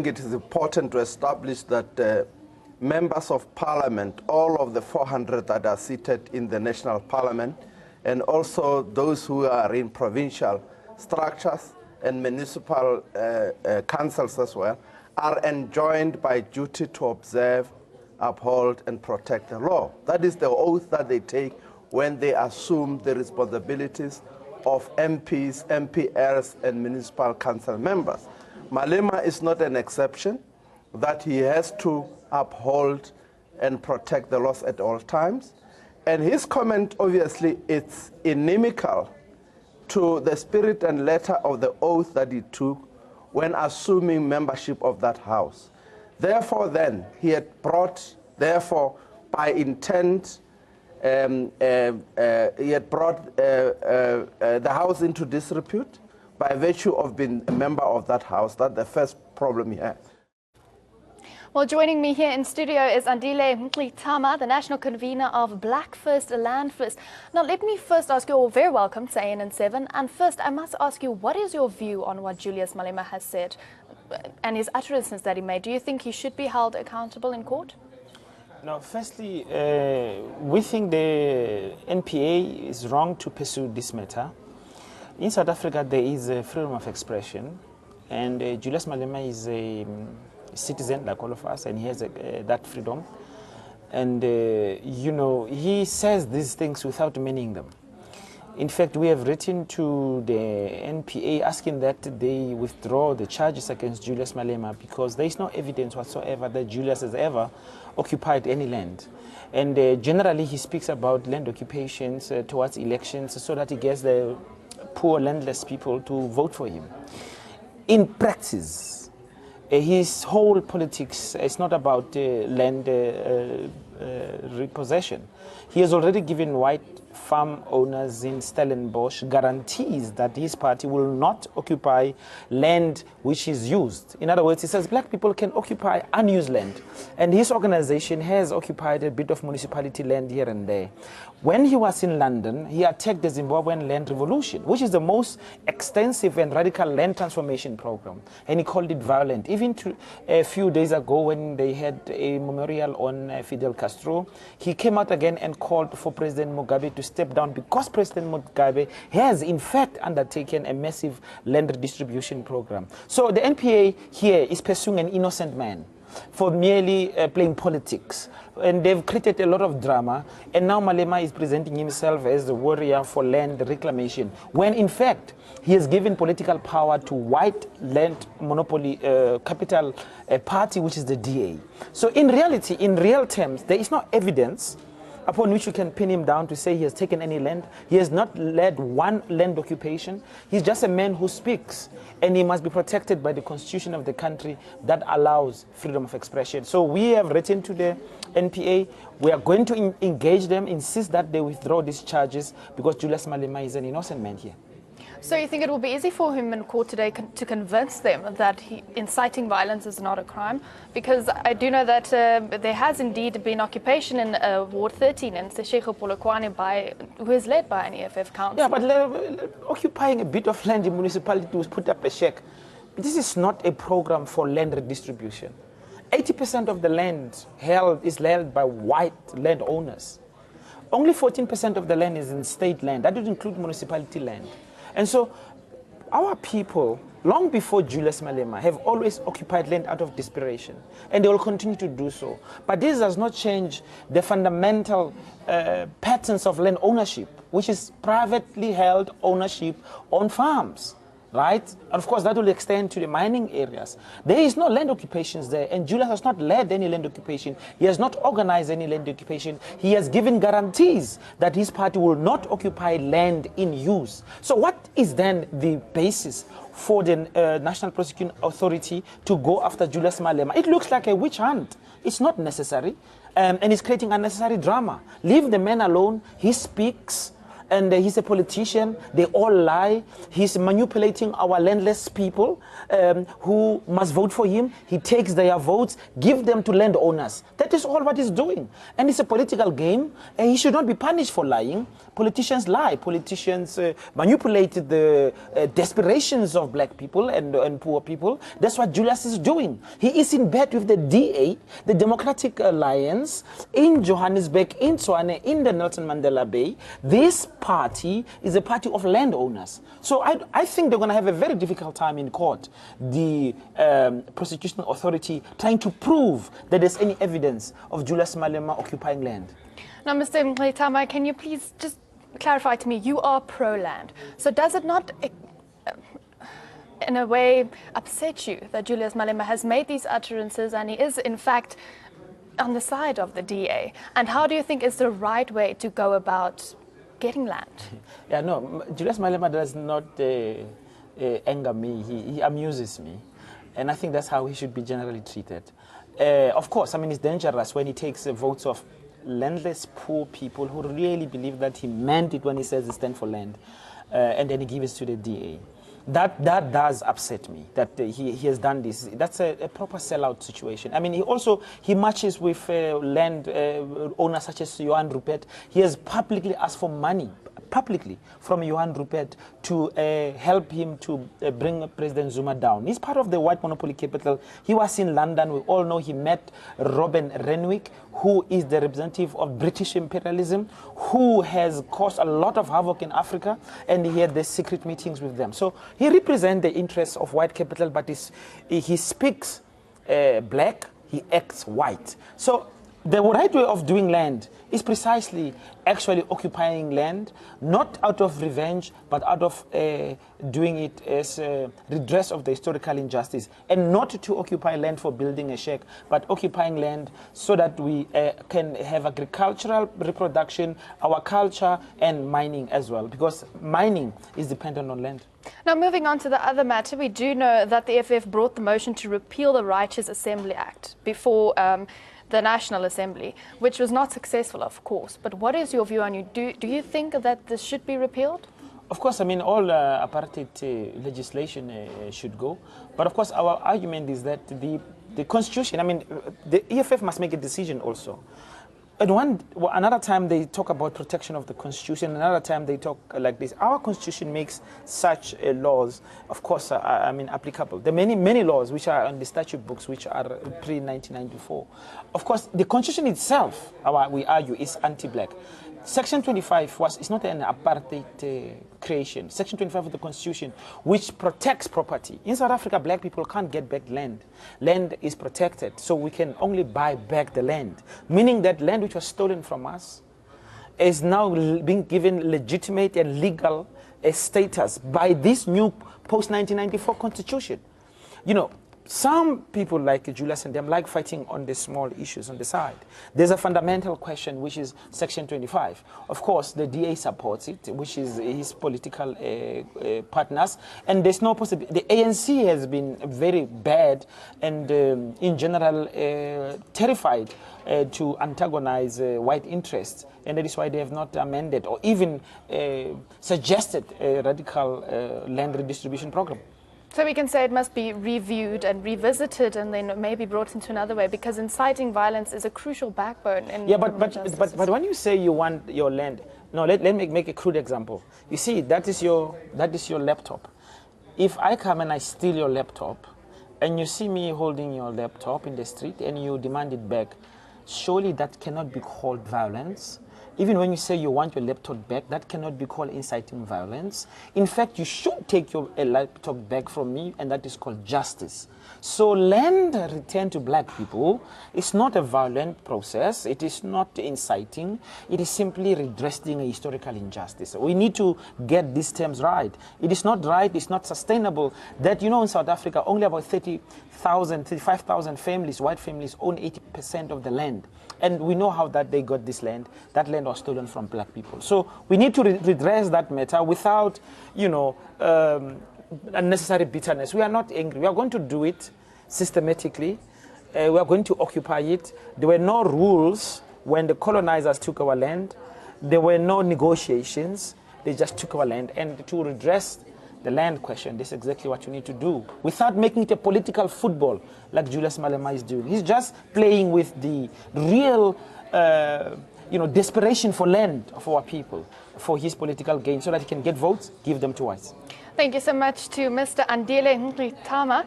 It is important to establish that members of parliament, all of the 400 that are seated in the national parliament, and also those who are in provincial structures and municipal councils as well, are enjoined by duty to observe, uphold, and protect the law. That is the oath that they take when they assume the responsibilities of MPs, MPLs, and municipal council members. Malema is not an exception, that he has to uphold and protect the laws at all times. And his comment, obviously, it's inimical to the spirit and letter of the oath that he took when assuming membership of that house. Therefore, then, he had brought, therefore, by intent, he had brought the house into disrepute by virtue of being a member of that house. That's the first problem he has. Well, joining me here in studio is Andile Mngxitama, the national convener of Black First, Land First. Now, let me first ask you, very welcome to ANN7. And first, I must ask you, what is your view on what Julius Malema has said and his utterances that he made? Do you think he should be held accountable in court? No, firstly, we think the NPA is wrong to pursue this matter. In South Africa, there is a freedom of expression, and Julius Malema is a citizen like all of us, and he has that freedom. And, you know, he says these things without meaning them. In fact, we have written to the NPA asking that they withdraw the charges against Julius Malema because there is no evidence whatsoever that Julius has ever occupied any land. And generally, he speaks about land occupations towards elections so that he gets the poor landless people to vote for him. In practice, his whole politics is not about land repossession. He has already given white farm owners in Stellenbosch guarantees that his party will not occupy land which is used. In other words, he says black people can occupy unused land. And his organization has occupied a bit of municipality land here and there. When he was in London, he attacked the Zimbabwean Land Revolution, which is the most extensive and radical land transformation program. And he called it violent. Even a few days ago when they had a memorial on Fidel Castro, he came out again and called for President Mugabe to step down because President Mugabe has in fact undertaken a massive land redistribution program. So the NPA here is pursuing an innocent man for merely playing politics. And they've created a lot of drama. And now Malema is presenting himself as the warrior for land reclamation, when in fact he has given political power to white land monopoly capital party, which is the DA. So in reality, in real terms, there is no evidence upon which you can pin him down to say he has taken any land. He has not led one land occupation. He's just a man who speaks, and he must be protected by the constitution of the country that allows freedom of expression. So we have written to the NPA. We are going to engage them, insist that they withdraw these charges because Julius Malema is an innocent man here. So you think it will be easy for him in court today to convince them that inciting violence is not a crime? Because I do know that there has indeed been occupation in Ward 13 in Sethakgi Kgomo who is led by an EFF council. Yeah, but occupying a bit of land in municipality to put up a check, this is not a program for land redistribution. 80% of the land is held by white landowners. Only 14% of the land is in state land. That would include municipality land. And so our people, long before Julius Malema, have always occupied land out of desperation, and they will continue to do so. But this does not change the fundamental patterns of land ownership, which is privately held ownership on farms. Right? And of course, that will extend to the mining areas. There is no land occupations there, and Julius has not led any land occupation. He has not organized any land occupation. He has given guarantees that his party will not occupy land in use. So what is then the basis for the National Prosecuting Authority to go after Julius Malema? It looks like a witch hunt. It's not necessary, and it's creating unnecessary drama. Leave the man alone. He speaks. and he's a politician. They all lie. He's manipulating our landless people who must vote for him. He takes their votes, give them to landowners. That is all what he's doing. And it's a political game, and he should not be punished for lying. Politicians lie. Politicians manipulate the desperations of black people and poor people. That's what Julius is doing. He is in bed with the DA, the Democratic Alliance, in Johannesburg, in Tshwane, in the Nelson Mandela Bay. This party is a party of landowners. So I think they're going to have a very difficult time in court, the prosecution authority trying to prove that there's any evidence of Julius Malema occupying land. Now, Mr. Mngxitama, can you please just clarify to me, you are pro-land. So does it not, in a way, upset you that Julius Malema has made these utterances and he is, in fact, on the side of the DA? And how do you think is the right way to go about getting land? Yeah, no, Julius Malema does not anger me. He amuses me. And I think that's how he should be generally treated. Of course, I mean, it's dangerous when he takes the votes of landless poor people who really believe that he meant it when he says he stands for land, and then he gives it to the DA. That does upset me, that he has done this. That's a proper sellout situation. I mean, he matches with land owners such as Johan Rupert. He has publicly asked for money, publicly, from Johan Rupert to help him to bring President Zuma down. He's part of the white monopoly capital. He was in London. We all know he met Robin Renwick, who is the representative of British imperialism, who has caused a lot of havoc in Africa, and he had the secret meetings with them. So he represents the interests of white capital, but he speaks black, he acts white. So the right way of doing land is precisely actually occupying land, not out of revenge, but out of doing it as a redress of the historical injustice, and not to occupy land for building a shack, but occupying land so that we can have agricultural reproduction, our culture, and mining as well, because mining is dependent on land. Now, moving on to the other matter, we do know that the FF brought the motion to repeal the Righteous Assembly Act before the National Assembly, which was not successful, of course. But what is your view on it? Do you think that this should be repealed? Of course, I mean, all apartheid legislation should go. But of course, our argument is that the Constitution, I mean, the EFF must make a decision also. And another time they talk about protection of the Constitution, another time they talk like this. Our Constitution makes such laws, of course, I mean, applicable. There are many laws which are on the statute books which are pre-1994. Of course, the Constitution itself, we argue, is anti-black. Section 25 is not an apartheid creation. Section 25 of the Constitution, which protects property. In South Africa, black people can't get back land. Land is protected, so we can only buy back the land. Meaning that land which was stolen from us is now being given legitimate and legal status by this new post-1994 Constitution. You know, some people like Julius and them like fighting on the small issues on the side. There's a fundamental question, which is Section 25. Of course, the DA supports it, which is his political partners, and there's no possibility. The ANC has been very bad and, in general, terrified to antagonize white interests, and that is why they have not amended or even suggested a radical land redistribution program. So we can say it must be reviewed and revisited and then maybe brought into another way, because inciting violence is a crucial backbone in but when you say you want your land, no, let me make a crude example. You see, that is your laptop. If I come and I steal your laptop and you see me holding your laptop in the street and you demand it back, surely that cannot be called violence. Even when you say you want your laptop back, that cannot be called inciting violence. In fact, you should take your laptop back from me, and that is called justice. So land returned to black people is not a violent process. It is not inciting. It is simply redressing a historical injustice. We need to get these terms right. It is not right, it's not sustainable that, you know, in South Africa, only about 35,000 families, white families, own 80% of the land. And we know how that they got this land. That land was stolen from black people. So we need to redress that matter without, you know, unnecessary bitterness. We are not angry. We are going to do it systematically. We are going to occupy it. There were no rules when the colonizers took our land. there were no negotiations. They just took our land. And to redress the land question, this is exactly what you need to do, without making it a political football like Julius Malema is doing. He's just playing with the real desperation for land for our people, for his political gain, so that he can get votes, give them to us. Thank you so much to Mr. Andile Mngxitama.